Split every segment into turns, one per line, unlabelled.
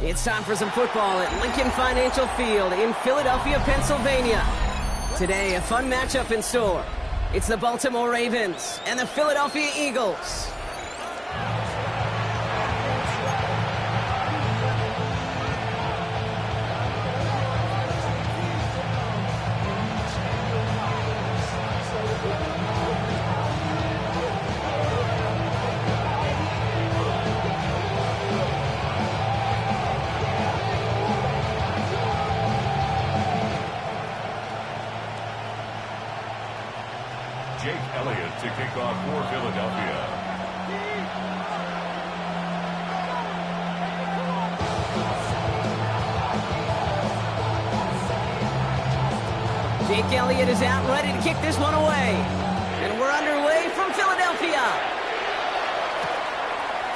It's time for some football at Lincoln Financial Field in Philadelphia, Pennsylvania. Today, a fun matchup in store. It's the Baltimore Ravens and the Philadelphia Eagles.
To kick off for Philadelphia.
Jake Elliott is out ready to kick this one away. And we're underway from Philadelphia.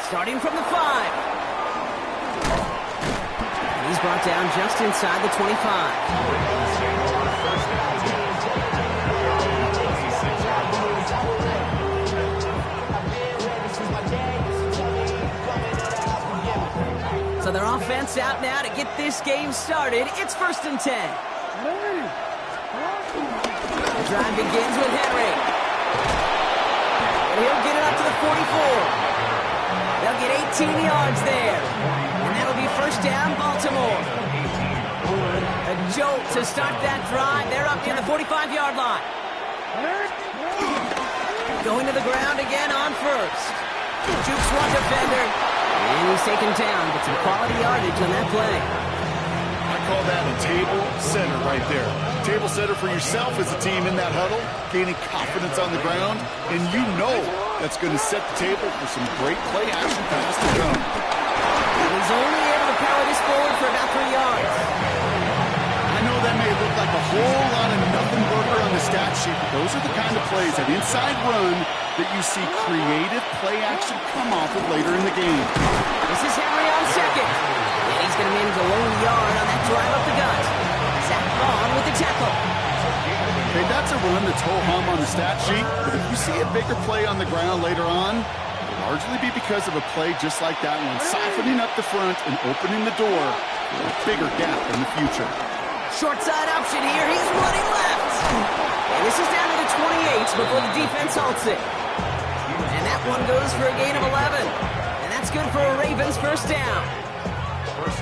Starting from the 5. And he's brought down just inside the 25. So their offense out now to get this game started. It's 1st and 10. The drive begins with Henry. And he'll get it up to the 44. They'll get 18 yards there. And that'll be 1st down, Baltimore. A jolt to start that drive. They're up near the 45-yard line. Going to the ground again on 1st. Jukes one defender. And he's taken down, but some quality yardage on that play.
I call that a table setter right there. Table setter for yourself as a team in that huddle, gaining confidence on the ground, and you know that's going to set the table for some great play action pass to come.
And he's only able to power this forward for about 3 yards.
I know that may look like a whole lot of nothing burger on the stat sheet, but those are the kind of plays, that inside run, that you see creative play action come off of later in the game.
This is Henry on 2nd. And he's going to manage a low yard on that drive up the gut. Zach Vaughn with the tackle.
Okay, that's a run that's ho-hum on the stat sheet, but if you see a bigger play on the ground later on, it'll largely be because of a play just like that one, softening up the front and opening the door for a bigger gap in the future.
Short side option here. He's running left. And this is down to the 28 before the defense halts it. And that one goes for a gain of 11. And that's good for a Ravens 1st down.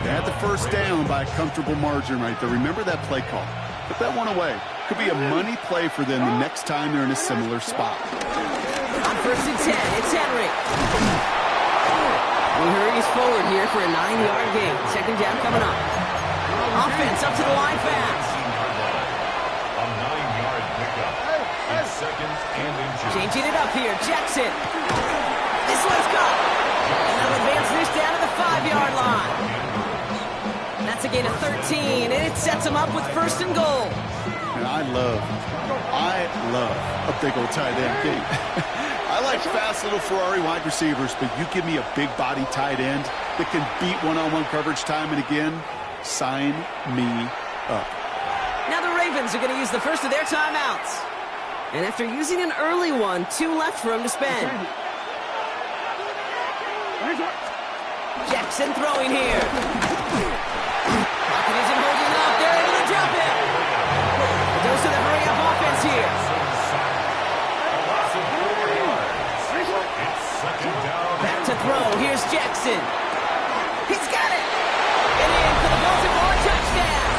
They had the 1st down by a comfortable margin right there. Remember that play call. Put that one away. Could be a money play for them the next time they're in a similar spot.
On 1st and 10, it's Henry. He hurries forward here for a 9-yard gain. 2nd down coming up. Offense up to the line fast.
A 9-yard pickup. It's 2nd and inches.
Changing it up here. Jackson. This one's caught. And they'll advance this down to the 5-yard line. That's a gain of 13, and it sets them up with 1st and goal.
And I love a big old tight end game. I like fast little Ferrari wide receivers, but you give me a big body tight end that can beat one-on-one coverage time and again, sign me up.
Now the Ravens are going to use the first of their timeouts. And after using an early one, 2 left for him to spend. Jackson throwing here. Pocket isn't holding up. They're able to drop it. It goes to the hurry-up offense here. Back to throw. Here's Jackson. He's got it. And in for the Baltimore touchdown.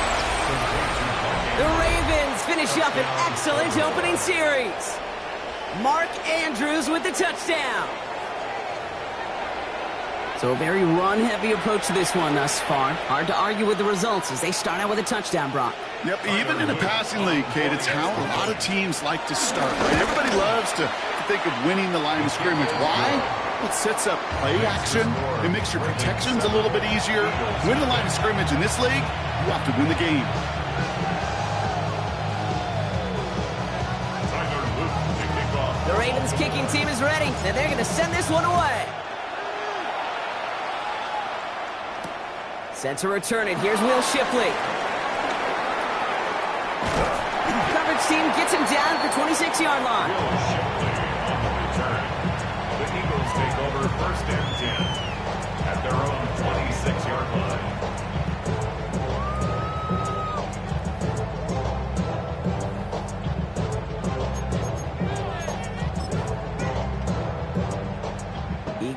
The Ravens finish up an excellent opening series. Mark Andrews with the touchdown. So a very run-heavy approach to this one thus far. Hard to argue with the results as they start out with a touchdown, Brock.
Yep, even in a passing league, Kate, it's how a lot of teams like to start. Right? Everybody loves to think of winning the line of scrimmage. Why? It sets up play action. It makes your protections a little bit easier. Win the line of scrimmage in this league, you have to win the game.
The Ravens kicking team is ready, and they're going to send this one away. Set to return it. Here's Will Shipley. Coverage team gets him down at the 26-yard line.
Will Shipley on the return. The Eagles take over 1st and 10 at their own 26-yard line.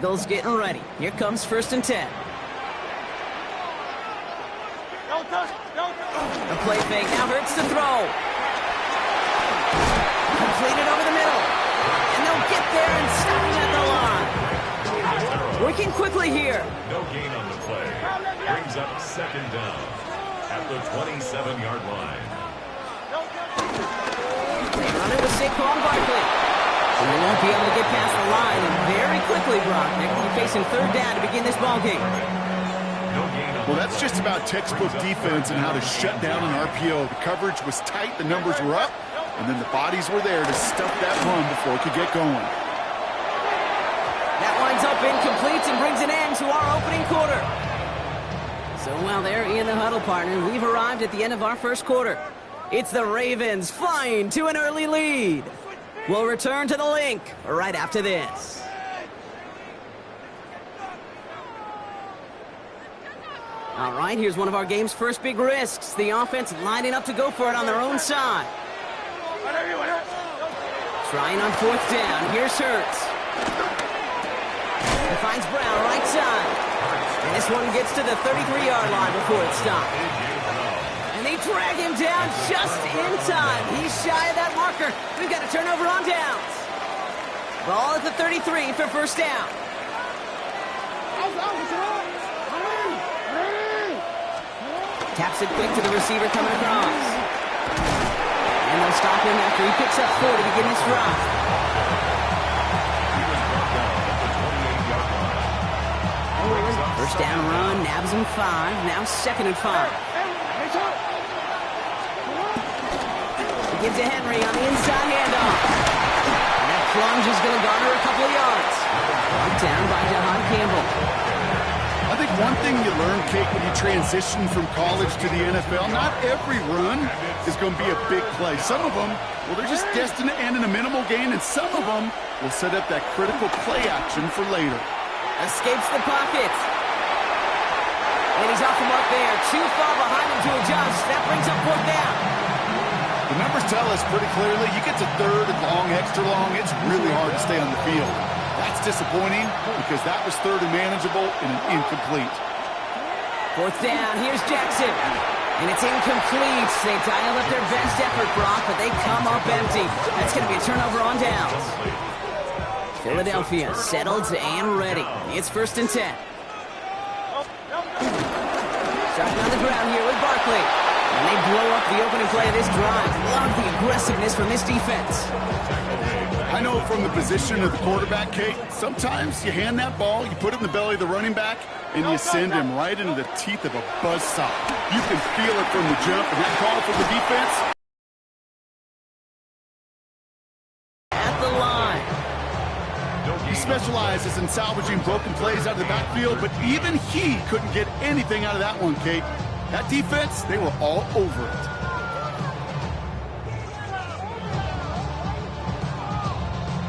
Eagles getting ready. Here comes 1st and 10. The play fake now hurts to throw. Completed over the middle. And they'll get there and stop him at the line. Working quickly here.
No gain on the play. Brings up 2nd down at the 27-yard line.
They run it with Saquon Barkley. And they won't be able to get past the line. And very quickly, Brock, they're going to be facing 3rd down to begin this ballgame.
Well, that's just about textbook defense and how to shut down an RPO. The coverage was tight, the numbers were up, and then the bodies were there to stuff that run before it could get going.
That winds up incomplete and brings an end to our opening quarter. So while they're in the huddle, partner, we've arrived at the end of our 1st quarter. It's the Ravens flying to an early lead. We'll return to the link right after this. All right, here's one of our game's first big risks. The offense lining up to go for it on their own side. Trying on 4th down. Here's Hurts. He finds Brown right side. And this one gets to the 33-yard line before it stops. And they drag him down just in time. He's shy of that marker. We've got a turnover on downs. Ball at the 33 for 1st down. Taps it quick to the receiver coming across. And they'll stop him after he picks up 4 to begin this drive. First down run, nabs him 5. Now 2nd and 5. He gives to Henry on the inside handoff. And that plunge is going to garner a couple of yards. Down by Jahan Campbell.
I think one thing you learn, Kate, when you transition from college to the NFL, not every run is going to be a big play. Some of them, well, they're just destined to end in a minimal gain, and some of them will set up that critical play action for later.
Escapes the pocket. And he's off the mark there. Too far behind him to adjust. That brings up 4th down.
The numbers tell us pretty clearly, you get to 3rd and long, extra long, it's really hard to stay on the field. That's disappointing because that was 3rd and manageable and an incomplete.
4th down, here's Jackson. And it's incomplete. They dialed up their best effort, Brock, but they come up empty. That's going to be a turnover on downs. Philadelphia settled and ready. It's 1st and 10. Starting on the ground here with Barkley. And they blow up the opening play of this drive. Love the aggressiveness from this defense.
I know from the position of the quarterback, Kate, sometimes you hand that ball, you put it in the belly of the running back, and you send him right into the teeth of a buzzsaw. You can feel it from the jump, and that call from the defense.
At the line.
He specializes in salvaging broken plays out of the backfield, but even he couldn't get anything out of that one, Kate. That defense, they were all over it.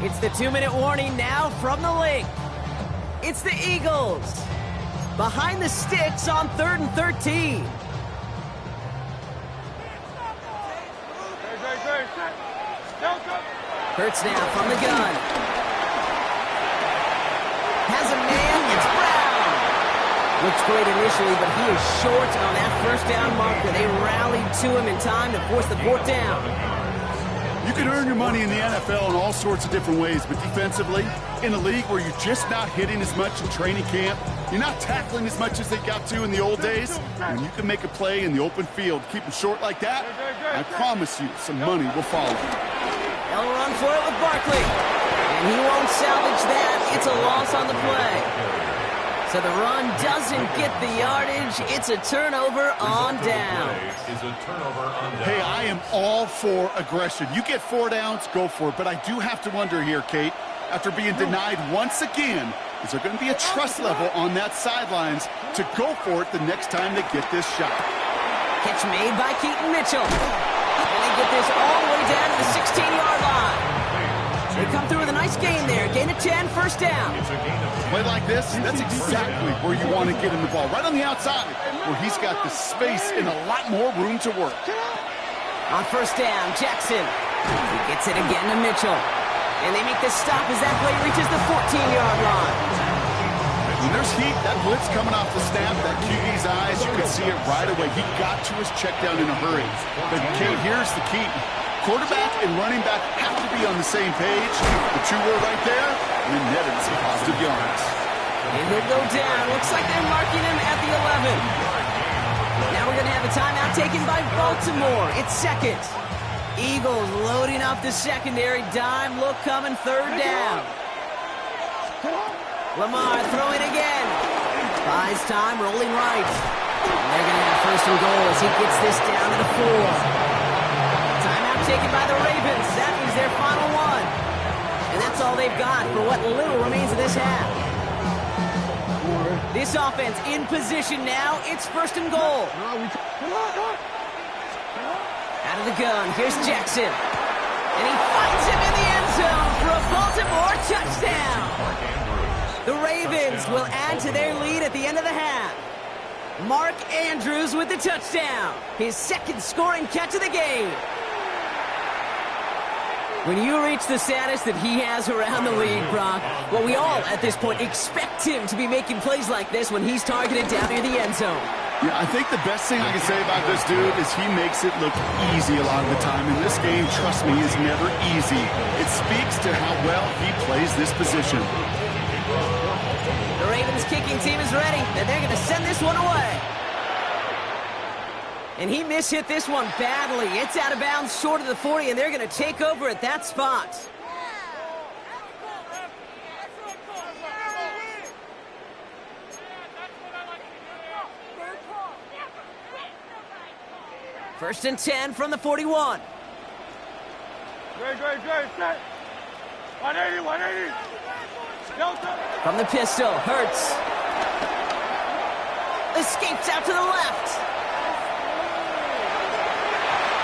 It's the 2-minute warning now from the link. It's the Eagles. Behind the sticks on 3rd and 13. Hurts now from the gun. Has a man, it's Brown. Looks great initially, but he is short on that 1st down marker. They rallied to him in time to force the 4th down.
You can earn your money in the NFL in all sorts of different ways, but defensively, in a league where you're just not hitting as much in training camp, you're not tackling as much as they got to in the old days, when you can make a play in the open field, keep them short like that, I promise you some money will follow.
They'll run for it with Barkley. And he won't salvage that. It's a loss on the play. So the run doesn't get the yardage. It's a turnover on down.
Hey, I am all for aggression. You get 4 downs, go for it. But I do have to wonder here, Kate, after being denied once again, is there going to be a trust level on that sidelines to go for it the next time they get this shot?
Catch made by Keaton Mitchell. And they get this all the way down to the 16-yard line. They come through with a nice gain there. Gain of 10, 1st down.
Play like this, that's exactly where you want to get him the ball. Right on the outside, where he's got the space and a lot more room to work.
On 1st down, Jackson. He gets it again to Mitchell. And they make the stop as that play reaches the 14-yard line.
When there's heat, that blitz coming off the snap, that QB's eyes, you could see it right away. He got to his check down in a hurry. But, Kate, here's the key. Quarterback and running back have to be on the same page. The two were right there, and netted some positive yards.
And he'll go down. Looks like they're marking him at the 11. Now we're going to have a timeout taken by Baltimore. It's second. Eagles loading up the secondary. Dime look coming, third down. Lamar throwing again. Buys time, rolling right. And they're going to have first and goal as he gets this down to the 4. Timeout taken by the Ravens. That is their final one. And that's all they've got for what little remains of this half. This offense in position now. It's first and goal. Out of the gun. Here's Jackson. And he finds him in the end zone for a Baltimore touchdown. The Ravens will add to their lead at the end of the half. Mark Andrews with the touchdown. His second scoring catch of the game. When you reach the status that he has around the league, Brock, well, we all, at this point, expect him to be making plays like this when he's targeted down near the end zone.
Yeah, I think the best thing I can say about this dude is he makes it look easy a lot of the time. And this game, trust me, is never easy. It speaks to how well he plays this position.
The Ravens kicking team is ready, and they're going to send this one away. And he mishit this one badly. It's out of bounds short of the 40, and they're going to take over at that spot. First and 10 from the 41.
Great, set. 180.
From the pistol, Hurts. Escapes out to the left.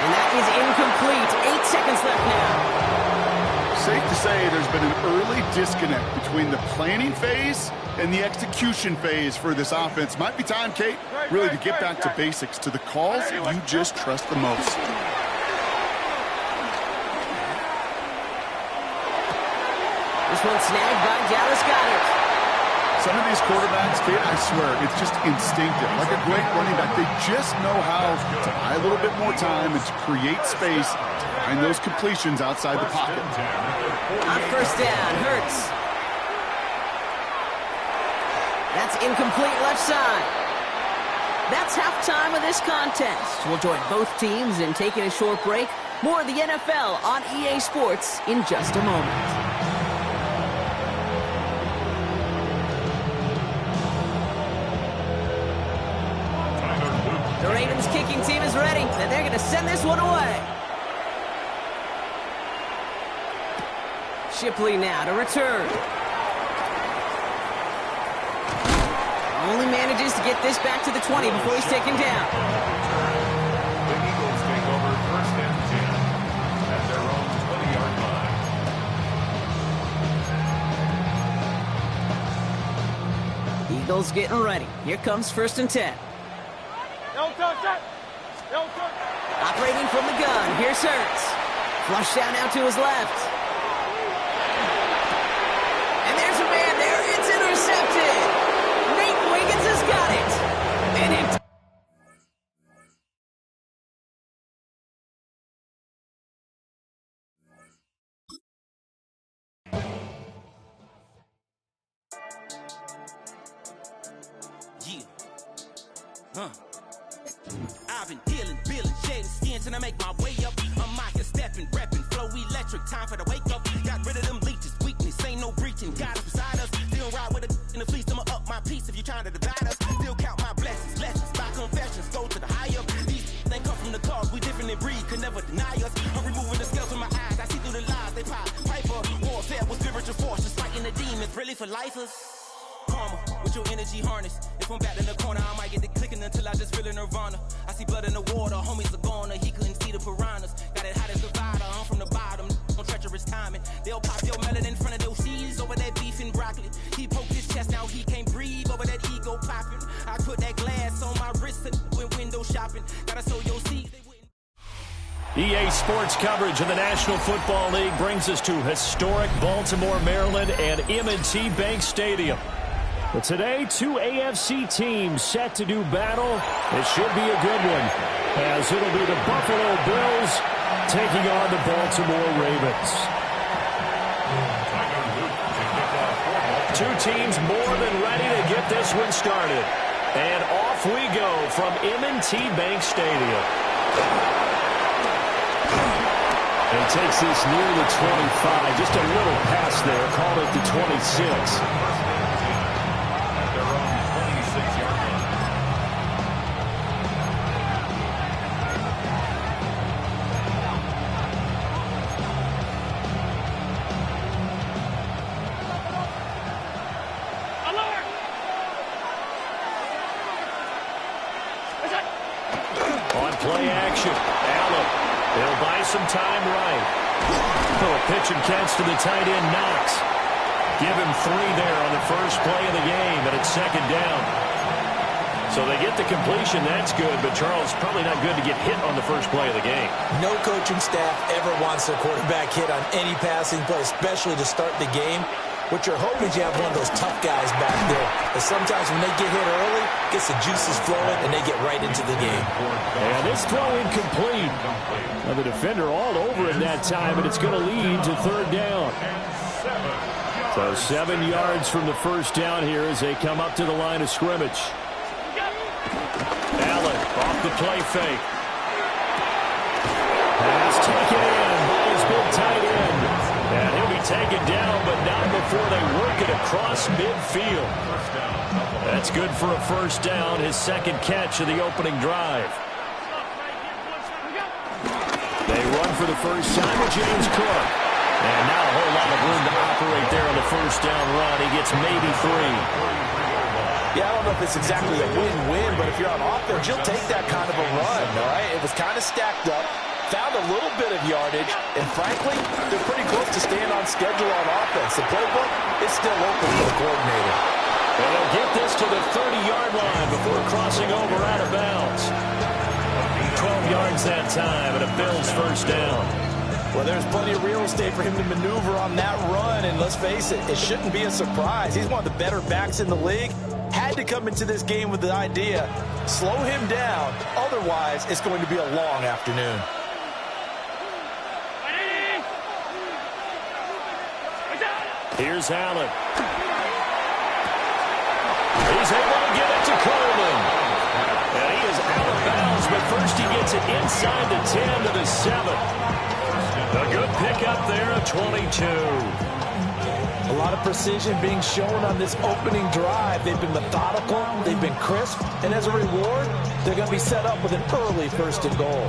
And that is incomplete. 8 seconds left now.
Safe to say there's been an early disconnect between the planning phase and the execution phase for this offense. Might be time, Kate, really to get back to basics, to the calls you just trust the most.
This one snagged by Dallas Goedert.
Some of these quarterbacks, Kate, I swear, it's just instinctive. Like a great running back, they just know how to buy a little bit more time and to create space to find those completions outside the pocket.
On first down, Hurts. That's incomplete left side. That's halftime of this contest. We'll join both teams in taking a short break. More of the NFL on EA Sports in just a moment. The Ravens kicking team is ready, and they're going to send this one away. Shipley now to return. Only manages to get this back to the 20 before he's taken down.
The Eagles take over first and 10 at their own 20-yard line.
Eagles getting ready. Here comes first and 10. Operating from the gun. Here's Hurts. Flush down out to his left. And there's a man there. It's intercepted. Nate Wiggins has got it. And it...
I've been dealing, shading skins, and I make my way up. I'm out here stepping, repping, flow electric, time for the wake up. Got rid of them leeches, weakness, ain't no breaching. Got us beside us, still ride with a in the fleece, I'ma up my piece if you trying to divide us. Still count my blessings, lessons, my confessions, go to the higher. These they come from the cause, we different in breed, could never deny us. I'm removing the scales from my eyes, I see through the lies, they pop. Piper, warfare with spiritual force, just fighting the demons, really for lifers. Karma, with your energy harness. If I'm back in the corner, I might get it clicking until I just feel a nirvana. I see blood in the water, homies are gone, he couldn't see the piranhas. Got it hot as Nevada, I'm from the bottom, on treacherous timing. They'll pop your melon in front of those seeds over that beef and broccoli. He poked his chest, now he can't breathe over that ego popping. I put that glass on my wrist and went window shopping. Gotta sow your seeds.
EA Sports coverage of the National Football League brings us to historic Baltimore, Maryland and M&T Bank Stadium. But today, two AFC teams set to do battle. It should be a good one, as it'll be the Buffalo Bills taking on the Baltimore Ravens. Two teams more than ready to get this one started. And off we go from M&T Bank Stadium.
And takes this near the 25. Just a little pass there. Called it the 26.
On play action, Allen. They'll buy some time right. Little pitch and catch to the tight end, Knox. Give him 3 there on the first play of the game, and it's second down. So they get the completion, that's good, but Charles, probably not good to get hit on the first play of the game.
No coaching staff ever wants their quarterback hit on any passing play, especially to start the game. What you're hoping is you have one of those tough guys back there. But sometimes when they get hit early, gets the juices flowing, and they get right into the game.
And this throw incomplete. Now the defender all over it that time, and it's going to lead to third down. So 7 yards from the first down here as they come up to the line of scrimmage. Allen off the play fake. Pass taken in by his big tight end. And he'll be taken down, but not before they work it across midfield. That's good for a first down, his second catch of the opening drive. They run for the first time with James Cook. And now a whole lot of room to operate there on the first down run. He gets maybe 3.
Yeah, I don't know if it's exactly a win-win, but if you're on offense, you'll take that kind of a run, all right? It was kind of stacked up, found a little bit of yardage, and frankly, they're pretty close to staying on schedule on offense. The playbook is still open for the coordinator.
And they'll get this to the 30-yard line before crossing over out of bounds. 12 yards that time, and a Bills first down.
Well, there's plenty of real estate for him to maneuver on that run, and let's face it, it shouldn't be a surprise. He's one of the better backs in the league. Had to come into this game with the idea, slow him down, otherwise it's going to be a long afternoon.
Here's Allen. He's able to get it to Coleman. And he is out of bounds, but first he gets it inside the 10 to the 7. A good pickup there at 22.
A lot of precision being shown on this opening drive. They've been methodical, they've been crisp, and as a reward, they're going to be set up with an early first and goal.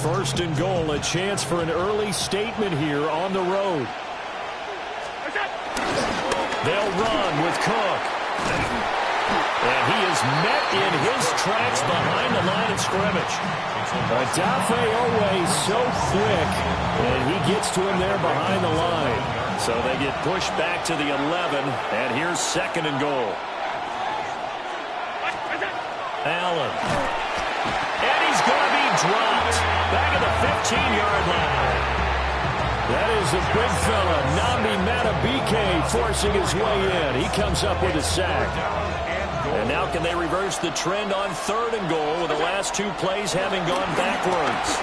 First and goal, a chance for an early statement here on the road. They'll run with Cook. And he is met in his tracks behind the line of scrimmage. Adafe always so quick, and he gets to him there behind the line. So they get pushed back to the 11, and here's second and goal. Allen. And he's going to be dropped back at the 15-yard line. That is a big fella, Nnamdi Madubuike, forcing his way in. He comes up with a sack. And now can they reverse the trend on third and goal with the last 2 plays having gone backwards?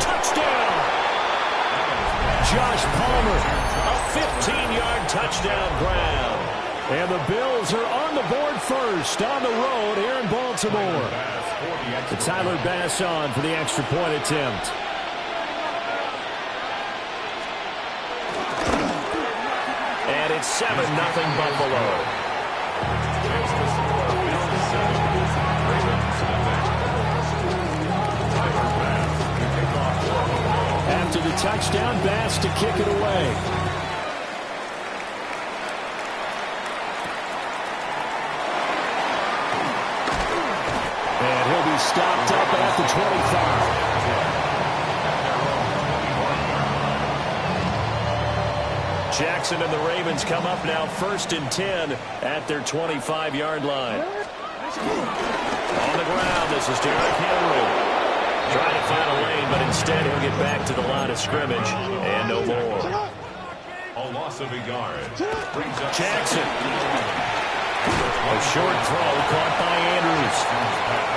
Touchdown! Josh Palmer, a 15-yard touchdown grab. And the Bills are on the board first on the road here in Baltimore. It's Tyler Bass on for the extra point attempt. And it's 7-0 Buffalo. After the touchdown, Bass to kick it away. And he'll be stopped up at the 25. Jackson and the Ravens come up now first and 10 at their 25-yard line. On the ground, this is Derrick Henry. Trying to find a lane gain, but instead he'll get back to the line of scrimmage and no more.
A loss of a yard. Brings up
Jackson. A short throw caught by Andrews.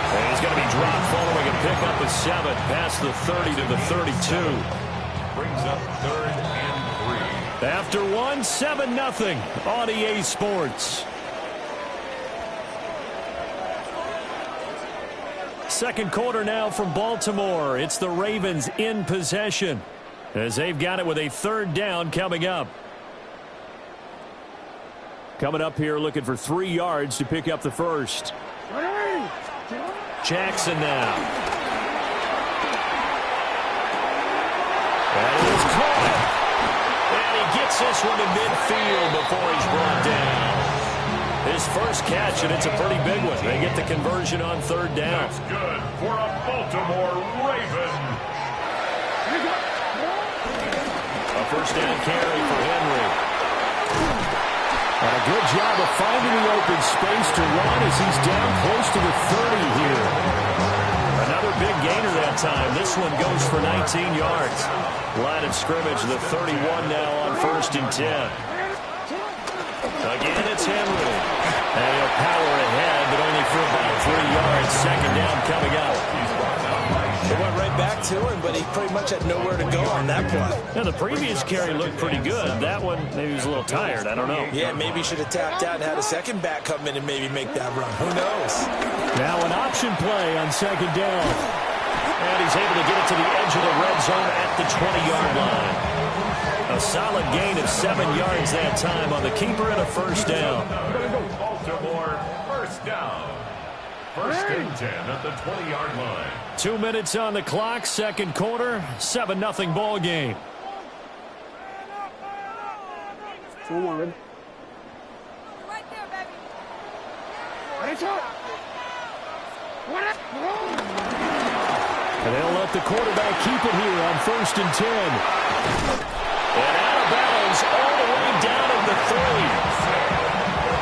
And he's going to be dropped following a pickup of 7 past the 30 to the 32.
Brings up 3rd and 3.
After 1, 7-0 on EA Sports. Second quarter now from Baltimore. It's the Ravens in possession as they've got it with a 3rd down coming up. Coming up here looking for 3 yards to pick up the first. Jackson now. That is caught. And he gets this one to midfield before he's brought down. His first catch, and it's a pretty big one. They get the conversion on 3rd down.
That's good for a Baltimore Raven.
A first down carry for Henry. And a good job of finding the open space to run as he's down close to the 30 here. Another big gainer that time. This one goes for 19 yards. Line of scrimmage, the 31 now on 1st and 10. Again, it's Henry. And he'll power ahead, but only for about 3 yards. 2nd down coming up.
They went right back to him, but he pretty much had nowhere to go on that play.
Now, the previous carry looked pretty good. That one, maybe he was a little tired. I don't know.
Yeah, maybe he should have tapped out and had a second back come in and maybe make that run. Who knows?
Now an option play on 2nd down. And he's able to get it to the edge of the red zone at the 20-yard line. A solid gain of 7 yards that time on the keeper and a first down.
Baltimore, first down. 1st and 10 at the 20-yard line.
2 minutes on the clock, second quarter, 7-0 ball game.
Right there, baby.
And they'll let the quarterback keep it here on 1st and 10. And out of bounds all the way down at the 3.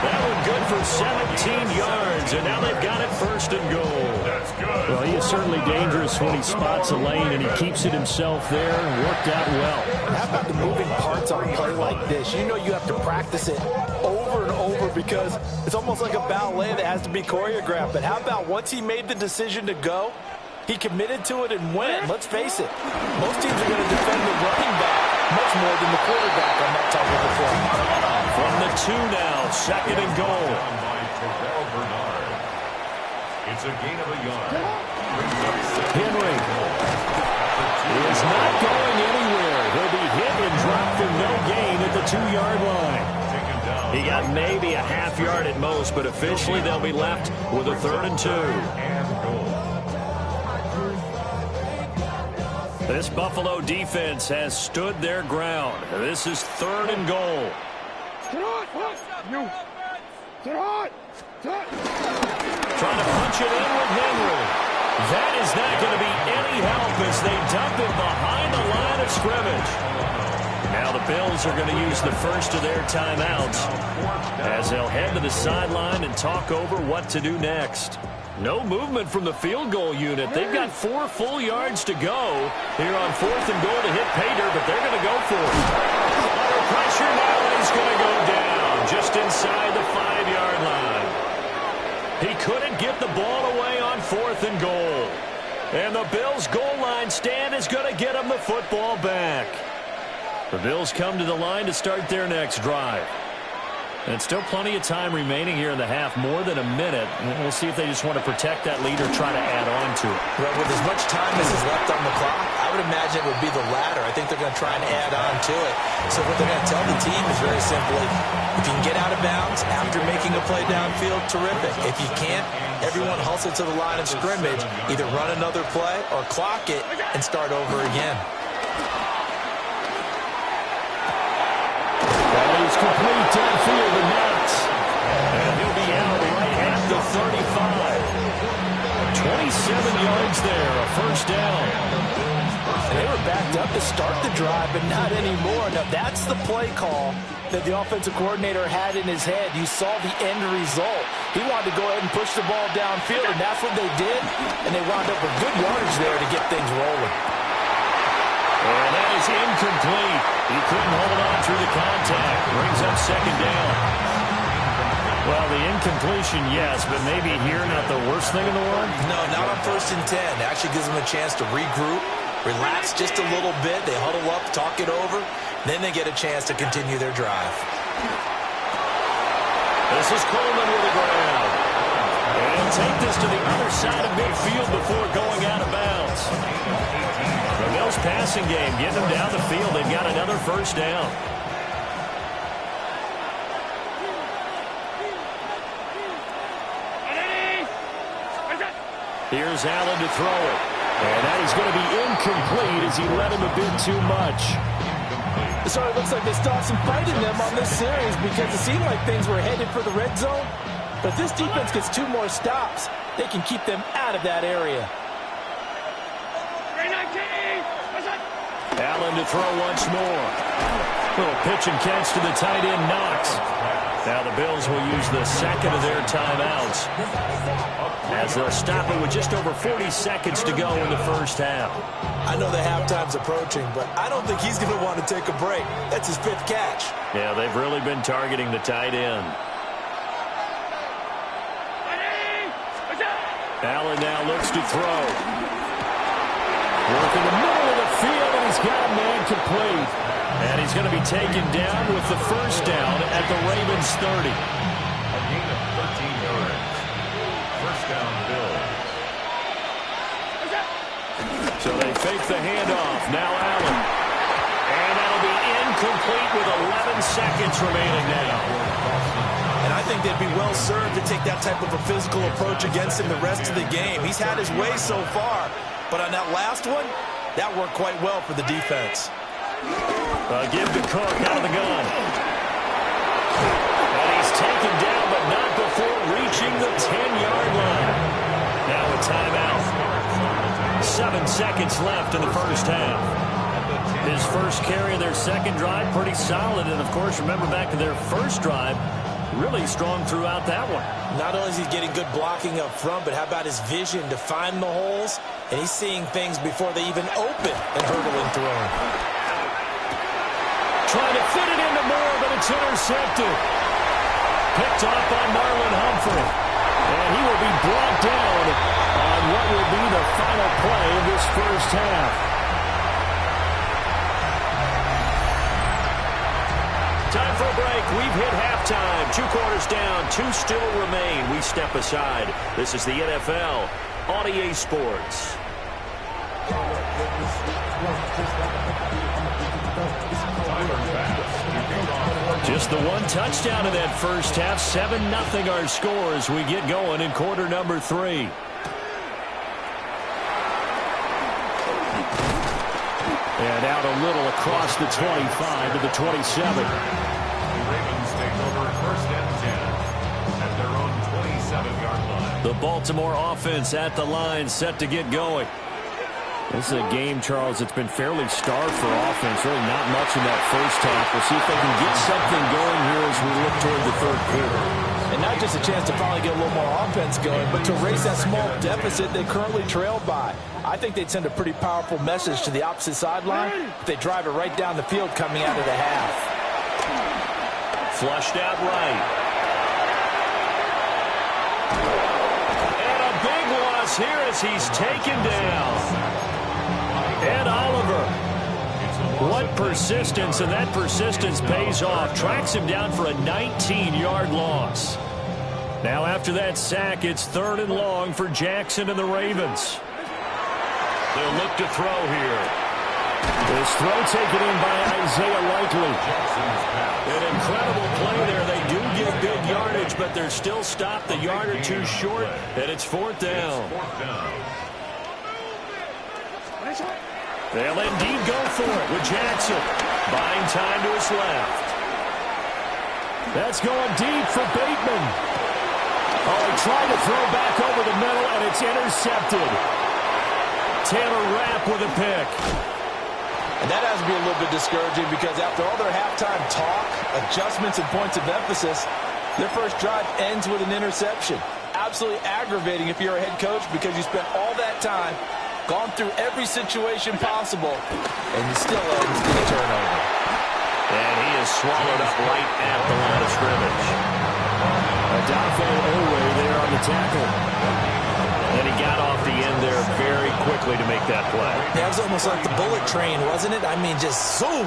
That one good for 17 yards, and now they've got it 1st and goal.
That's good.
Well, he is certainly dangerous when he spots a lane, and he keeps it himself there. Worked out well.
How about the moving parts on a play like this? You know you have to practice it over and over because it's almost like a ballet that has to be choreographed. But how about once he made the decision to go, he committed to it and went. Let's face it, most teams are going to defend the running back much more than the quarterback on that type of a play.
From the 2 now, 2nd and goal.
It's a gain of a yard.
Henry is not going anywhere. He'll be hit and dropped for no gain at the 2-yard line. He got maybe a half yard at most, but officially they'll be left with a 3rd and 2. This Buffalo defense has stood their ground. This is 3rd and goal. Trying to punch it in with Henry. That is not going to be any help as they dump it behind the line of scrimmage. Now the Bills are going to use the first of their timeouts as they'll head to the sideline and talk over what to do next. No movement from the field goal unit. They've got 4 full yards to go here on 4th and goal to hit pay dirt, but they're going to go for it. Under pressure now, and he's going to go down just inside the 5-yard line. He couldn't get the ball away on 4th and goal. And the Bills' goal line stand is going to get him the football back. The Bills come to the line to start their next drive. And still plenty of time remaining here in the half, more than a minute. We'll see if they just want to protect that lead or try to add on to it.
Well, with as much time as is left on the clock, I would imagine it would be the latter. I think they're going to try and add on to it. So what they're going to tell the team is very simply, if you can get out of bounds after making a play downfield, terrific. If you can't, everyone hustle to the line of scrimmage, either run another play or clock it and start over again.
That is complete downfield and not. And he'll be out right at the 35. 27 yards there, a first down.
And they were backed up to start the drive, but not anymore. Now, that's the play call that the offensive coordinator had in his head. You saw the end result. He wanted to go ahead and push the ball downfield, and that's what they did. And they wound up with good yardage there to get things rolling.
And that is incomplete. He couldn't hold on through the contact. Brings up second down. Well, the incompletion, yes, but maybe here not the worst thing in the world?
No, not on 1st and 10. It actually gives them a chance to regroup, relax just a little bit. They huddle up, talk it over. Then they get a chance to continue their drive.
This is Coleman with the ground. And he'll take this to the other side of midfield before going out of bounds. The Bills passing game, getting them down the field. They've got another first down. Here's Allen to throw it. And that is going to be incomplete as he led him a bit too much.
So it looks like they still have some fight in them on this series because it seemed like things were headed for the red zone. But if this defense gets 2 more stops, they can keep them out of that area.
Allen to throw once more. Little pitch and catch to the tight end, Knox. Now the Bills will use the second of their timeouts as they'll stop it with just over 40 seconds to go in the first half.
I know the halftime's approaching, but I don't think he's going to want to take a break. That's his 5th catch.
Yeah, they've really been targeting the tight end. Allen now looks to throw. Work in the middle of the field, and he's got a man complete. And he's going to be taken down with the first down at the Ravens 30.
A gain of 13 yards. First down, Bills.
So they fake the handoff. Now Allen. And that'll be incomplete with 11 seconds remaining now.
And I think they'd be well served to take that type of a physical approach against him the rest of the game. He's had his way so far, but on that last one, that worked quite well for the defense.
Give to Cook out of the gun. And he's taken down, but not before reaching the 10-yard line. Now a timeout. 7 seconds left in the first half. His first carry of their second drive, pretty solid. And, of course, remember back to their first drive, really strong throughout that one.
Not only is he getting good blocking up front, but how about his vision to find the holes? And he's seeing things before they even open and hurdling through him.
Trying to fit it into Moore, but it's intercepted. Picked off by Marlon Humphrey. And he will be brought down on what will be the final play of this first half. Time for a break. We've hit halftime. 2 quarters down. 2 still remain. We step aside. This is the NFL on EA Sports. Just the 1 touchdown in that first half. 7-0 our score as we get going in quarter number 3. And out a little across the 25 to the 27.
The Ravens take over 1st and 10 at their own 27-yard line.
The Baltimore offense at the line, set to get going. This is a game, Charles, that's been fairly starved for offense. Really not much in that first half. We'll see if they can get something going here as we look toward the third quarter.
And not just a chance to finally get a little more offense going, but to erase that small deficit they currently trailed by. I think they'd send a pretty powerful message to the opposite sideline if they drive it right down the field coming out of the half.
Flushed out right. And a big loss here as he's taken down. Ed Oliver. What persistence, and that persistence pays off. Tracks him down for a 19-yard loss. Now after that sack, it's 3rd and long for Jackson and the Ravens. They'll look to throw here. This throw taken in by Isaiah Likely. An incredible play there. They do get big yardage, but they're still stopped a yard or 2 short, and it's 4th down. They'll indeed go for it with Jackson. Buying time to his left. That's going deep for Bateman. Oh, he tried to throw back over the middle, and it's intercepted. Taylor Rapp with a pick.
And that has to be a little bit discouraging because after all their halftime talk, adjustments, and points of emphasis, their first drive ends with an interception. Absolutely aggravating if you're a head coach because you spent all that time Gone through every situation possible, and he still ends in a turnover.
And he is swallowed up right at the line of scrimmage. Adafe Owe there on the tackle. And he got off the end there very quickly to make that play.
Yeah, it was almost like the bullet train, wasn't it? I mean, just zoom.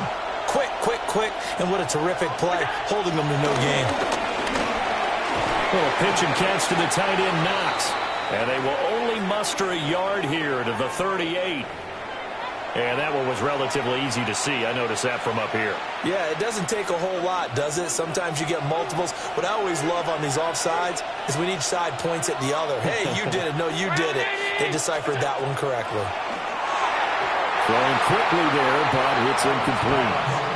Quick, quick, quick. And what a terrific play, holding them to no gain.
Little pitch and catch to the tight end, Knox. And they will only muster a yard here to the 38. And that one was relatively easy to see. I noticed that from up here.
Yeah, it doesn't take a whole lot, does it? Sometimes you get multiples. What I always love on these offsides is when each side points at the other. Hey, you did it. No, you did it. They deciphered that one correctly.
Throwing quickly there, but it's incomplete.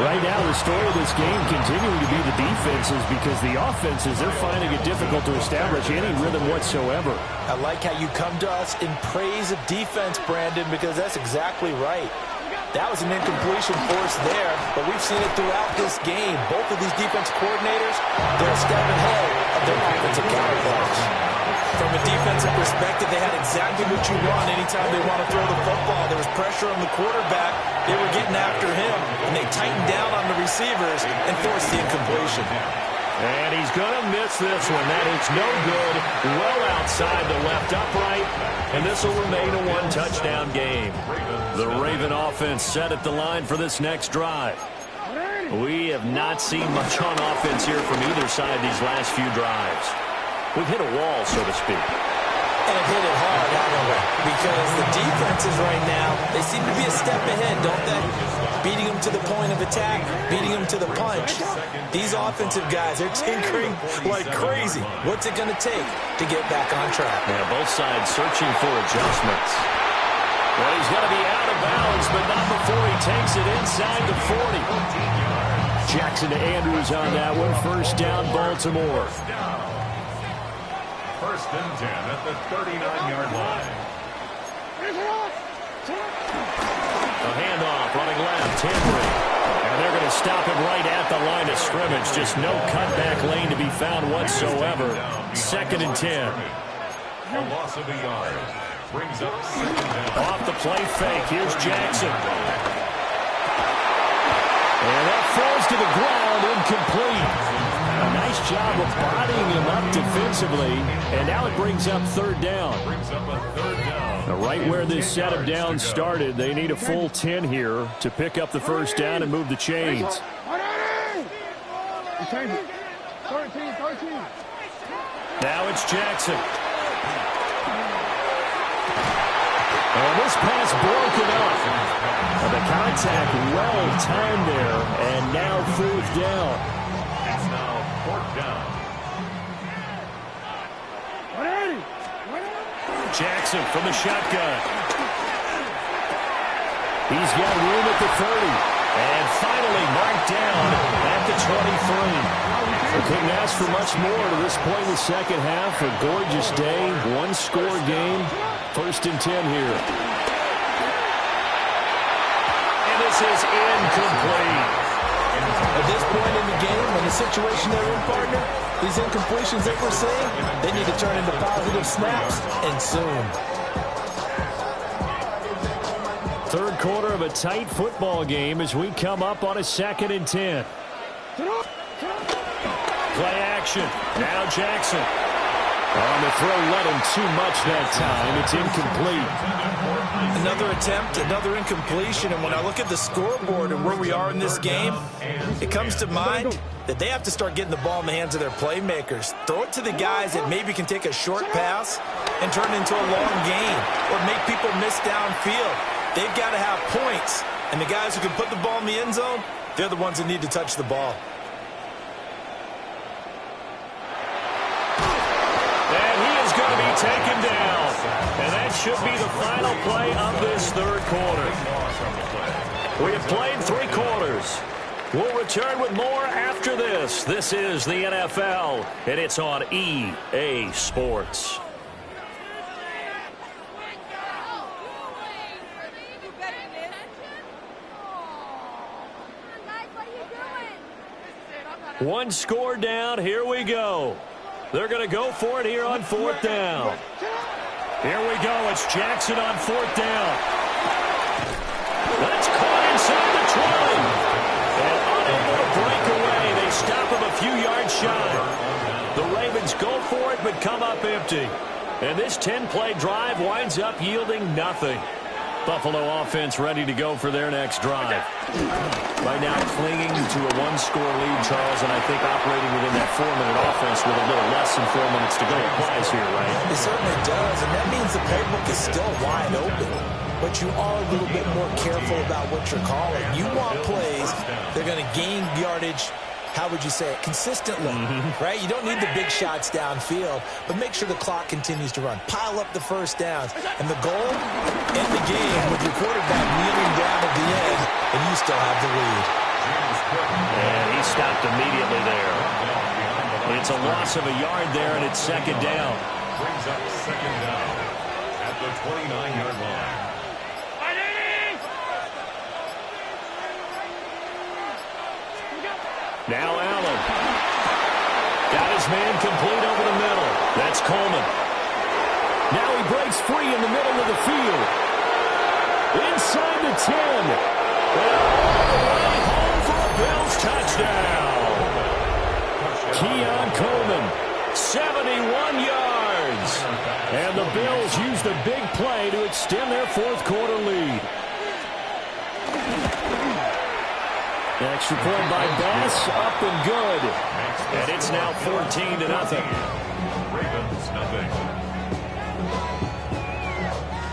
Right now, the story of this game continuing to be the defenses, because the offenses, they're finding it difficult to establish any rhythm whatsoever.
I like how you come to us in praise of defense, Brandon, because that's exactly right. That was an incompletion force there, but we've seen it throughout this game. Both of these defense coordinators, they're a step ahead of their offensive counterparts. From a defensive perspective, they had exactly what you want anytime they want to throw the football. There was pressure on the quarterback. They were getting after him, and they tightened down on the receivers and forced the incompletion.
And he's going to miss this one. That is no good. Well outside the left upright, and this will remain a one-touchdown game. The Raven offense set at the line for this next drive. We have not seen much on offense here from either side these last few drives. We've hit a wall, so to speak.
And hit it hard, haven't we? Because the defenses right now, they seem to be a step ahead, don't they? Beating them to the point of attack, beating them to the punch. These offensive guys, they're tinkering like crazy. What's it going to take to get back on track?
Yeah, both sides searching for adjustments. Well, he's going to be out of bounds, but not before he takes it inside the 40. Jackson to Andrews on that one. First down, Baltimore.
First and 10 at the 39-yard line.
The handoff, running left, Henry. And they're going to stop him right at the line of scrimmage. Just no cutback lane to be found whatsoever. Second and 10.
A loss of a yard. Brings up second down.
Off the play fake. Here's Jackson. And that falls to the ground, incomplete. A nice job of bodying him up defensively, and now it brings up third down. Right where this set of downs started, they need a full 10 here to pick up the first down and move the chains. Now it's Jackson. And this pass broken up. The contact well timed there, and now fourth down.
It's now fourth down.
Jackson from the shotgun. He's got room at the 30. And finally marked down at the 23. We couldn't ask for much more to this point in the second half. A gorgeous day, one-score game. First and 10 here. And this is incomplete.
At this point in the game, in the situation they're in, partner, these incompletions that we're seeing, they need to turn into positive snaps, and soon.
Third quarter of a tight football game as we come up on a second and 10. Play action. Now Jackson. On the throw, let him too much that time. It's incomplete.
Another attempt, another incompletion. And when I look at the scoreboard and where we are in this game, it comes to mind that they have to start getting the ball in the hands of their playmakers. Throw it to the guys that maybe can take a short pass and turn it into a long gain or make people miss downfield. They've got to have points. And the guys who can put the ball in the end zone, they're the ones that need to touch the ball.
Going to be taken down. And that should be the final play of this third quarter. We have played 3 quarters. We'll return with more after this. This is the NFL, and it's on EA Sports. One score down. Here we go. They're going to go for it here on fourth down. Here we go. It's Jackson on 4th down. That's caught inside the 20. And unable to break away. They stop him a few yards shy. The Ravens go for it but come up empty. And this 10-play drive winds up yielding nothing. Buffalo offense ready to go for their next drive. Right now clinging to a one-score lead, Charles, and I think operating within that 4-minute offense with a little less than 4 minutes to go applies here, right?
It certainly does, and that means the playbook is still wide open. But you are a little bit more careful about what you're calling. You want plays that are going to gain yardage, how would you say it, consistently, right? You don't need the big shots downfield, but make sure the clock continues to run. Pile up the first downs. And the goal, end the game with your quarterback kneeling down at the end, and you still have the lead.
And he stopped immediately there. It's a loss of a yard there, and it's 2nd down.
Brings up 2nd down at the 29-yard line.
Now Allen. Got his man complete over the middle. That's Coleman. Now he breaks free in the middle of the field. Inside the 10. And all the way home for a Bills touchdown. Keon Coleman, 71 yards. And the Bills use the big play to extend their 4th quarter lead. Extra point by Bass, up and good. And it's now 14-0.